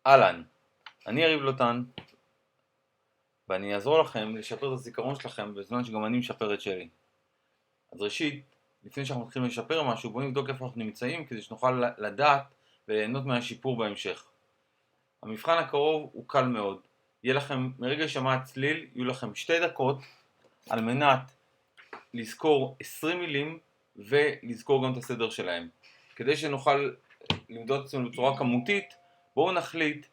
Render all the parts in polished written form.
אהלן, אני יריב לוטן, ואני אעזור לכם לשפר את הזיכרון שלכם בזמן שגם אני משפר את שלי. אז ראשית, לפני שאנחנו מתחילים לשפר משהו, בואו נבדוק איפה אנחנו נמצאים כדי שנוכל לדעת וליהנות מהשיפור בהמשך. המבחן הקרוב הוא קל מאוד. יהיה לכם, מרגע שמע צליל, יהיו לכם 2 דקות על מנת לזכור 20 מילים ולזכור גם את הסדר שלהם. כדי שנוכל למדוד עצמנו בצורה כמותית, בואו נחליט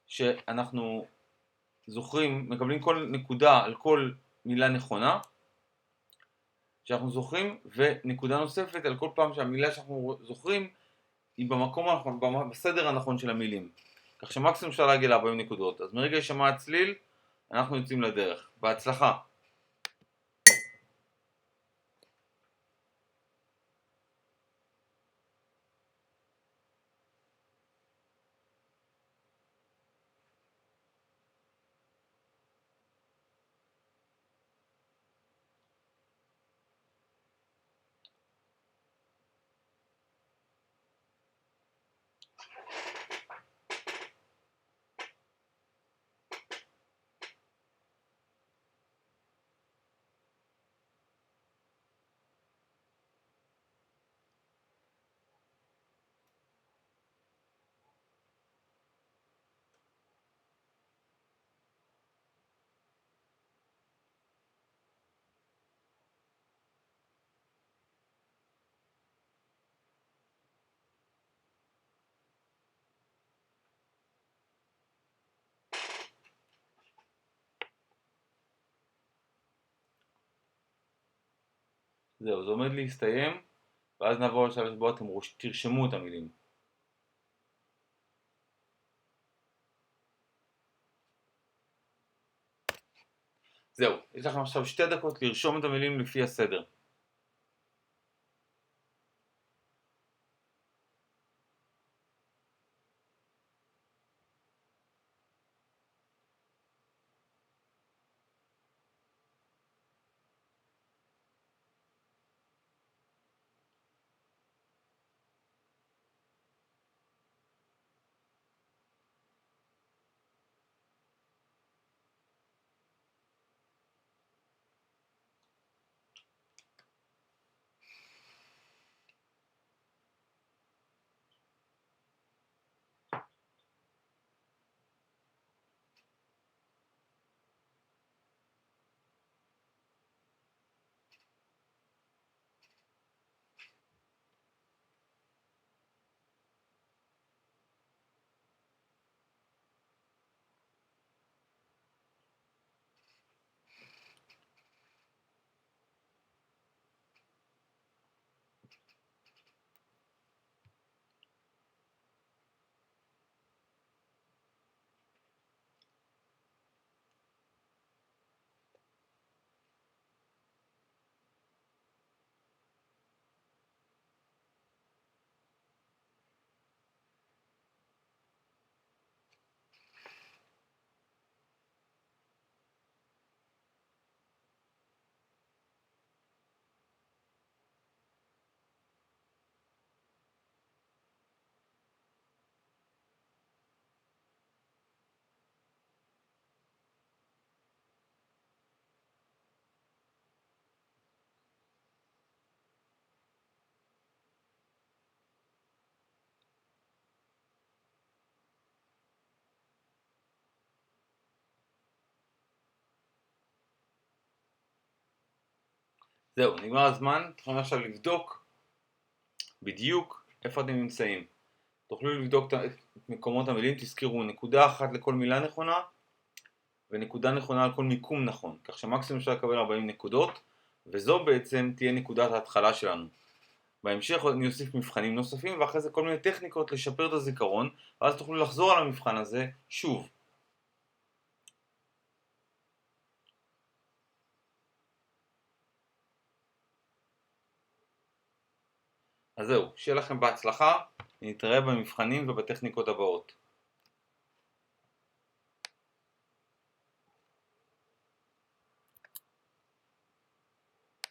שאנחנו זוכרים, מקבלים כל נקודה על כל מילה נכונה שאנחנו זוכרים, ונקודה נוספת על כל פעם שהמילה שאנחנו זוכרים היא במקום הנכון, בסדר הנכון של המילים. כך שמקסימום אפשר להגיע ל-40 נקודות. אז מרגע ששמע הצליל, אנחנו יוצאים לדרך. בהצלחה. זהו, זה עומד להסתיים, ואז נעבור לשלב שבו אתם תרשמו את המילים. זהו, יש לכם עכשיו 2 דקות לרשום את המילים לפי הסדר. זהו, נגמר הזמן, אתם יכולים עכשיו לבדוק בדיוק איפה אתם נמצאים. תוכלו לבדוק את מקומות המילים, תזכרו נקודה אחת לכל מילה נכונה ונקודה נכונה על כל מיקום נכון, כך שמקסימום אפשר לקבל 40 נקודות, וזו בעצם תהיה נקודת ההתחלה שלנו. בהמשך אני אוסיף מבחנים נוספים ואחרי זה כל מיני טכניקות לשפר את הזיכרון, ואז תוכלו לחזור על המבחן הזה שוב. אז זהו, שיהיה לכם בהצלחה, נתראה במבחנים ובטכניקות הבאות.